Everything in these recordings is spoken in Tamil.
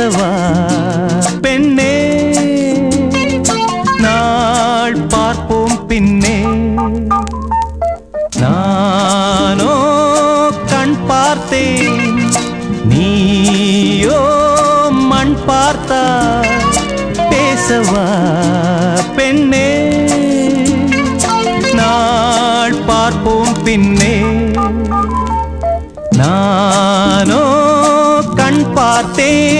பேசவா பெண்ணே, நாள் பார்ப்போம் பின்னே. நானோ கண் பார்த்தேன், நீயோ மண் பார்த்தாய். பேசவா பெண்ணே, நாள் பார்ப்போம் பின்னே. நானோ கண் பார்த்தேன்.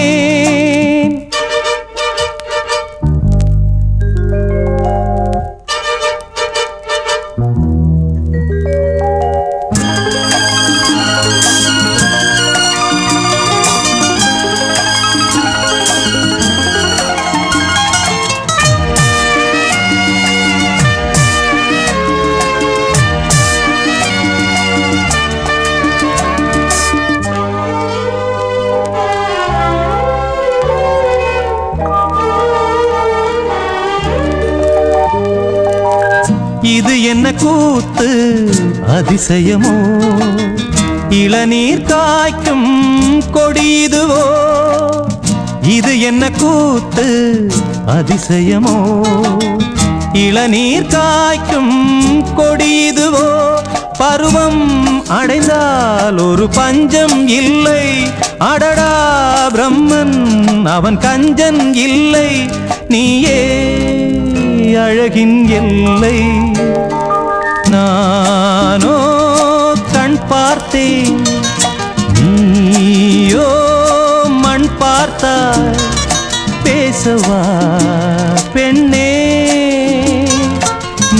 இது என்ன கூத்து அதிசயமோ, இளநீர் காய்க்கும் கொடியுதுவோ. இது என்ன கூத்து அதிசயமோ, இளநீர் காய்க்கும் கொடியுதுவோ. பருவம் அடைந்தால் ஒரு பஞ்சம் இல்லை, அடடா பிரம்மன் அவன் கஞ்சன் இல்லை. நீயே அழகின் எல்லை. நானோ கண் பார்த்தேன், நீயோ மண் பார்த்தாய். பேசவா பெண்ணே,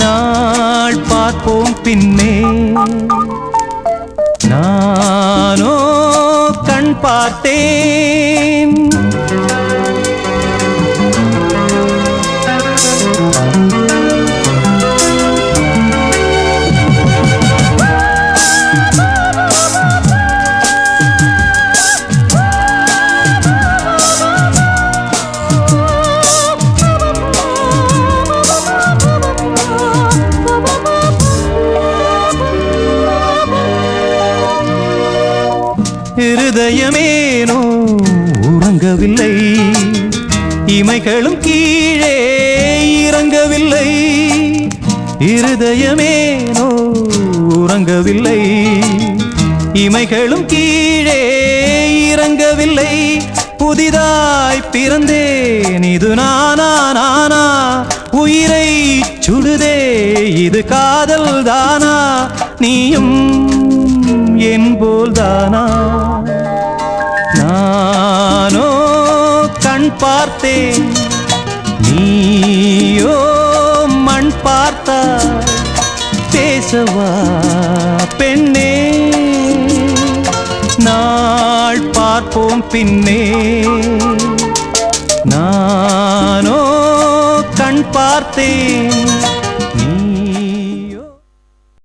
நாள் பார்ப்போம் பின்னே. நானோ கண் பார்த்தேன். இருதயமேனோ உறங்கவில்லை, இமைகளும் கீழே இறங்கவில்லை. இருதயமேனோ உறங்கவில்லை, இமைகளும் கீழே இறங்கவில்லை. புதிதாய் பிறந்தேன், இது நானா நானா, உயிரை சுடுதே இது காதல் தானா. நீயும் என் போல்தானா. நானோ கண் பார்த்தேன், நீயோ மண் பார்த்தாய். பேசவா பெண்ணே, நாள் பார்ப்போம் பின்னே. நானோ கண் பார்த்தேன்.